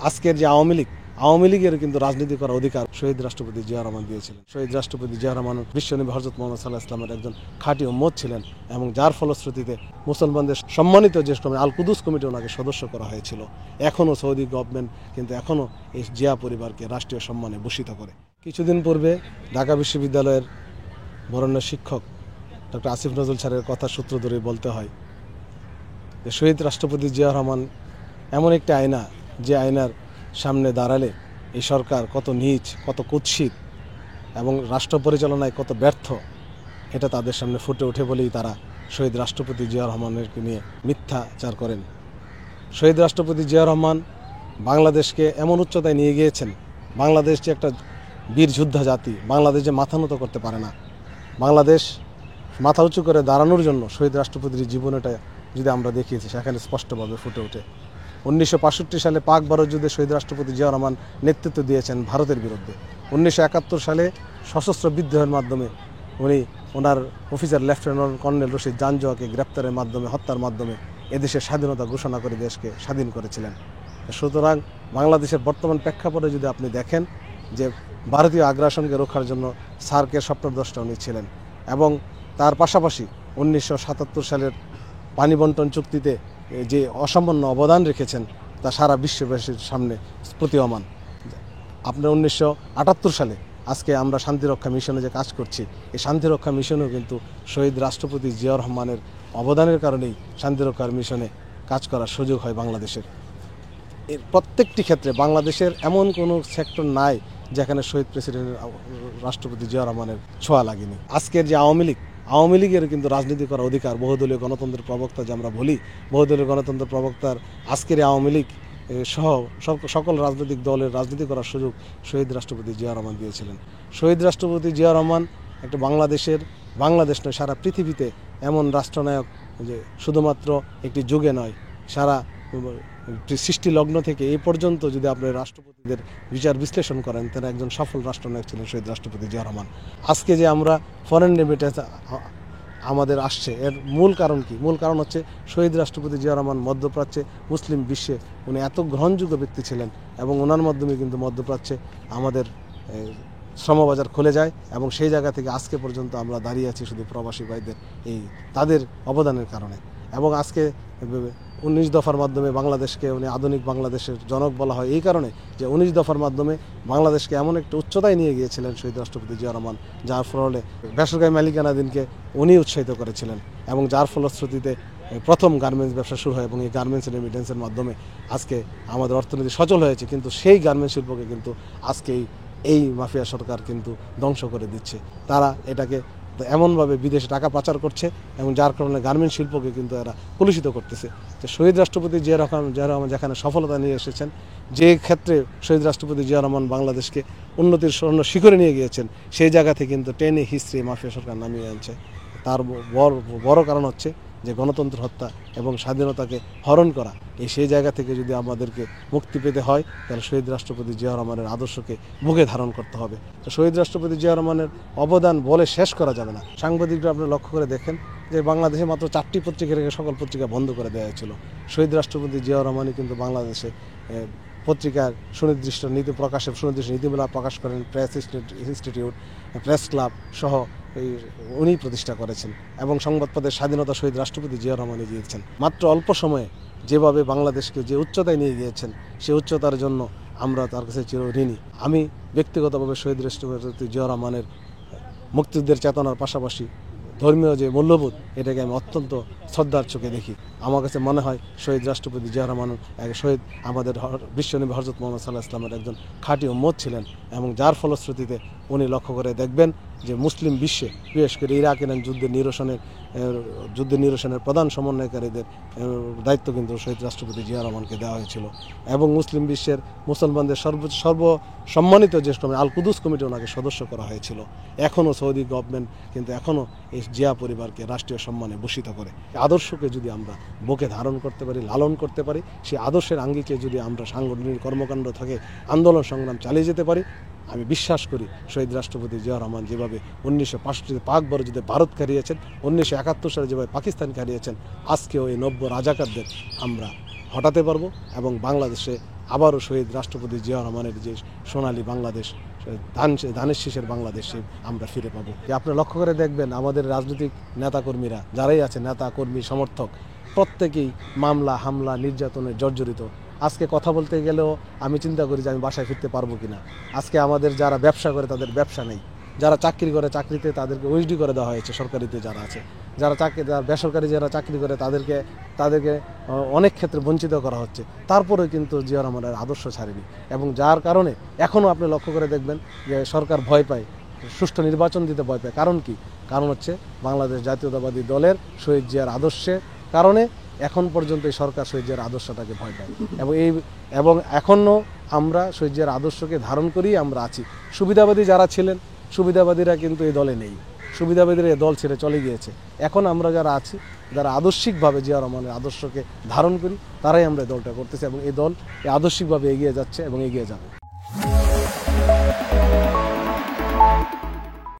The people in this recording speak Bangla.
আজকের যে আওয়ামী লীগের কিন্তু রাজনীতি করার অধিকার শহীদ রাষ্ট্রপতি জিয়া রহমান দিয়েছিলেন। শহীদ রাষ্ট্রপতি জিয়া রহমান বিশ্বনবী হযরত মুহাম্মদ সাল্লাল্লাহু আলাইহি ওয়াসাল্লামের একজন খাঁটি উম্মত ছিলেন এবং যার ফলশ্রুতিতে মুসলমানদের সম্মানিত যে আল কুদুস কমিটি ওনাকে সদস্য করা হয়েছিল। এখনও সৌদি গভর্নমেন্ট কিন্তু এখনও এই জিয়া পরিবারকে রাষ্ট্রীয় সম্মানে ভূষিত করে। কিছুদিন পূর্বে ঢাকা বিশ্ববিদ্যালয়ের বরেণ্য শিক্ষক ডক্টর আসিফ নজরুল স্যারের কথা সূত্র ধরে বলতে হয় যে শহীদ রাষ্ট্রপতি জিয়া রহমান এমন একটি আয়না, যে আয়নার সামনে দাঁড়ালে এই সরকার কত নীচ, কত কুৎসিত এবং রাষ্ট্র পরিচালনায় কত ব্যর্থ, এটা তাদের সামনে ফুটে ওঠে বলেই তারা শহীদ রাষ্ট্রপতি জিয়া রহমানের নিয়ে মিথ্যাচার করেন। শহীদ রাষ্ট্রপতি জিয়া রহমান বাংলাদেশকে এমন উচ্চতায় নিয়ে গিয়েছেন, বাংলাদেশ যে একটা বীর যোদ্ধা জাতি, বাংলাদেশ যে মাথা নত করতে পারে না, বাংলাদেশ মাথা উঁচু করে দাঁড়ানোর জন্য শহীদ রাষ্ট্রপতির জীবনটা যদি আমরা দেখিয়েছি, সেখানে স্পষ্টভাবে ফুটে ওঠে। 1965 সালে পাক ভারত যুদ্ধে শহীদ রাষ্ট্রপতি জিয়া রহমান নেতৃত্ব দিয়েছেন ভারতের বিরুদ্ধে। 1971 সালে সশস্ত্র বিদ্রোহের মাধ্যমে উনি ওনার অফিসার লেফটেন্যান্ট কর্নেল রশিদ জানজোয়াকে গ্রেপ্তারের মাধ্যমে, হত্যার মাধ্যমে এদেশের স্বাধীনতা ঘোষণা করে দেশকে স্বাধীন করেছিলেন। সুতরাং বাংলাদেশের বর্তমান প্রেক্ষাপটে যদি আপনি দেখেন যে ভারতীয় আগ্রাসনকে রক্ষার জন্য সার্কের স্বপ্নদ্রষ্টা উনি ছিলেন এবং তার পাশাপাশি 1977 সালের পানি বন্টন চুক্তিতে যে অসামান্য অবদান রেখেছেন তা সারা বিশ্ববাসীর সামনে প্রতীয়মান। আপনার 1978 সালে আজকে আমরা শান্তিরক্ষা মিশনে যে কাজ করছি, এই শান্তিরক্ষা মিশনেও কিন্তু শহীদ রাষ্ট্রপতি জিয়া রহমানের অবদানের কারণেই শান্তিরক্ষা মিশনে কাজ করার সুযোগ হয় বাংলাদেশের। এর প্রত্যেকটি ক্ষেত্রে বাংলাদেশের এমন কোনো সেক্টর নাই যেখানে শহীদ প্রেসিডেন্ট রাষ্ট্রপতি জিয়া রহমানের ছোঁয়া লাগেনি। আজকের যে আওয়ামী লীগের কিন্তু রাজনীতি করার অধিকার, বহুদলীয় গণতন্ত্রের প্রবক্তা যে আমরা বলি, বহুদলীয় গণতন্ত্রের প্রবক্তার আজকের আওয়ামী লীগ সহ সকল রাজনৈতিক দলের রাজনীতি করার সুযোগ শহীদ রাষ্ট্রপতি জিয়া রহমান দিয়েছিলেন। শহীদ রাষ্ট্রপতি জিয়া রহমান একটা বাংলাদেশ নয়, সারা পৃথিবীতে এমন রাষ্ট্রনায়ক যে শুধুমাত্র একটি যুগে নয়, সারা সৃষ্টি লগ্ন থেকে এই পর্যন্ত যদি আপনি রাষ্ট্রপতিদের বিচার বিশ্লেষণ করেন, তারা একজন সফল রাষ্ট্রনায়ক ছিলেন শহীদ রাষ্ট্রপতি জিয়া রহমান। আজকে যে আমরা ফরেন রেমিটেন্স আমাদের আসছে, এর মূল কারণ কি? মূল কারণ হচ্ছে শহীদ রাষ্ট্রপতি জিয়া রহমান মধ্যপ্রাচ্যে, মুসলিম বিশ্বে উনি এত গ্রহণযোগ্য ব্যক্তি ছিলেন এবং ওনার মাধ্যমে কিন্তু মধ্যপ্রাচ্যে আমাদের শ্রমবাজার খুলে যায় এবং সেই জায়গা থেকে আজকে পর্যন্ত আমরা দাঁড়িয়ে আছি শুধু প্রবাসী ভাইদের তাদের অবদানের কারণে। এবং আজকে 19 দফার মাধ্যমে বাংলাদেশকে উনি আধুনিক বাংলাদেশের জনক বলা হয় এই কারণে যে 19 দফার মাধ্যমে বাংলাদেশকে এমন একটা উচ্চতায় নিয়ে গিয়েছিলেন শহীদ রাষ্ট্রপতি জিয়া রহমান, যার ফলে বেসরকারি মালিকানাধীনকে উনি উৎসাহিত করেছিলেন এবং যার ফলশ্রুতিতে প্রথম গার্মেন্টস ব্যবসা শুরু হয় এবং এই গার্মেন্টস রেমিটেন্সের মাধ্যমে আজকে আমাদের অর্থনীতি সচল হয়েছে। কিন্তু সেই গার্মেন্টস শিল্পকে কিন্তু আজকে এই মাফিয়া সরকার কিন্তু ধ্বংস করে দিচ্ছে। তারা এটাকে এমনভাবে বিদেশে টাকা পাচার করছে এবং যার কারণে গার্মেন্ট শিল্পকে কিন্তু এরা কলুষিত করতেছে। তো শহীদ রাষ্ট্রপতি জিয়া রহমান যেখানে সফলতা নিয়ে এসেছেন, যে ক্ষেত্রে শহীদ রাষ্ট্রপতি জিয়া রহমান বাংলাদেশকে উন্নতির স্বর্ণ শিখরে নিয়ে গিয়েছেন, সেই জায়গা থেকে কিন্তু টেনে হিস্ট্রি মাফিয়া সরকার নামিয়ে আনছে। তার বড় কারণ হচ্ছে যে গণতন্ত্র হত্যা এবং স্বাধীনতাকে হরণ করা। সেই জায়গা থেকে যদি আমাদেরকে মুক্তি পেতে হয়, তাহলে শহীদ রাষ্ট্রপতি জিয়া রহমানের আদর্শকে বুকে ধারণ করতে হবে। তো শহীদ রাষ্ট্রপতি জিয়া রহমানের অবদান বলে শেষ করা যাবে না। সাংবাদিকরা আপনি লক্ষ্য করে দেখেন যে বাংলাদেশে মাত্র 4টি পত্রিকা থেকে সকল পত্রিকা বন্ধ করে দেওয়া হয়েছিল। শহীদ রাষ্ট্রপতি জিয়া রহমানই কিন্তু বাংলাদেশে পত্রিকার সুনির্দিষ্ট নীতিমালা প্রকাশ করেন। প্রেস ইনস্টিটিউট, প্রেস ক্লাব সহ উনি প্রতিষ্ঠা করেছেন এবং সংবাদপত্রের স্বাধীনতা শহীদ রাষ্ট্রপতি জিয়া রহমানই দিয়েছেন। মাত্র অল্প সময়ে যেভাবে বাংলাদেশকে যে উচ্চতায় নিয়ে গিয়েছেন, সেই উচ্চতার জন্য আমরা তার কাছে চিরঋণী। আমি ব্যক্তিগতভাবে শহীদ রাষ্ট্রপতি জিয়া রহমানের মুক্তিযুদ্ধের চেতনার পাশাপাশি ধর্মীয় যে মূল্যবোধ, এটাকে আমি অত্যন্ত শ্রদ্ধার চোখে দেখি। আমার কাছে মনে হয় শহীদ রাষ্ট্রপতি জিয়া রহমান শহীদ আমাদের বিশ্বনবী হযরত মুহাম্মদ সাল্লাল্লাহু আলাইহি ওয়াসাল্লামের একজন খাঁটি উম্মত ছিলেন এবং যার ফলশ্রুতিতে উনি লক্ষ্য করে দেখবেন যে মুসলিম বিশ্বে, বিশেষ করে ইরাক ইরান যুদ্ধ নিরসনের প্রধান সমন্বয়কারীদের দায়িত্ব কিন্তু শহীদ রাষ্ট্রপতি জিয়া রহমানকে দেওয়া হয়েছিল এবং মুসলিম বিশ্বের মুসলমানদের সর্বসম্মানিত যে আল কুদুস কমিটি ওনাকে সদস্য করা হয়েছিল। এখনও সৌদি গভর্নমেন্ট কিন্তু এখনও এই জিয়া পরিবারকে রাষ্ট্রীয় সম্মানে ভূষিত করে। আদর্শকে যদি আমরা বুকে ধারণ করতে পারি, লালন করতে পারি, সেই আদর্শের আঙ্গিকে যদি আমরা সাংগঠনিক কর্মকাণ্ড থেকে আন্দোলন সংগ্রাম চালিয়ে যেতে পারি, আমি বিশ্বাস করি শহীদ রাষ্ট্রপতি জিয়া রহমান যেভাবে 1965 পাক ভারত যুদ্ধে ভারত হারিয়েছেন, 1971 সালে যেভাবে পাকিস্তানকে হারিয়েছেন, আজকেও এই নব্য রাজাকারদের আমরা হটাতে পারবো এবং বাংলাদেশে আবারও শহীদ রাষ্ট্রপতি জিয়া রহমানের যে সোনালী বাংলাদেশ, ধানের শীষের বাংলাদেশে আমরা ফিরে পাবো। আপনি লক্ষ্য করে দেখবেন আমাদের রাজনৈতিক নেতাকর্মীরা যারাই আছে, নেতা কর্মী সমর্থক, প্রত্যেকেই মামলা হামলা নির্যাতনে জর্জরিত। আজকে কথা বলতে গেলেও আমি চিন্তা করি যে আমি বাসায় ফিরতে পারবো কিনা। আজকে আমাদের যারা ব্যবসা করে তাদের ব্যবসা নেই, যারা চাকরি করে চাকরিতে তাদেরকে ওএসডি করে দেওয়া হয়েছে, সরকারিতে যারা আছে, যারা বেসরকারি যারা চাকরি করে তাদেরকে অনেক ক্ষেত্রে বঞ্চিত করা হচ্ছে। তারপরে কিন্তু জিয়া রহমানের আদর্শ ছাড়েনি, এবং যার কারণে এখনও আপনি লক্ষ্য করে দেখবেন যে সরকার ভয় পায়, সুষ্ঠু নির্বাচন দিতে ভয় পায়। কারণ কি? কারণ হচ্ছে বাংলাদেশ জাতীয়তাবাদী দলের শহীদ জিয়ার আদর্শের কারণে এখন পর্যন্ত এই সরকার শহীদ জিয়ার আদর্শটাকে ভয় পায়, এবং এখনও আমরা শহীদ জিয়ার আদর্শকে ধারণ করেই আমরা আছি। সুবিধাবাদী যারা ছিলেন, সুবিধাবাদীরা কিন্তু এই দলে নেই, সুবিধাবাদীরা এই দল ছেড়ে চলে গিয়েছে। এখন আমরা যারা আছি, যারা আদর্শিকভাবে জিয়া রহমানের আদর্শকে ধারণ করি, তারাই আমরা এই দলটা করতেছি, এবং এই দল আদর্শিকভাবে এগিয়ে যাচ্ছে এবং এগিয়ে যাবে।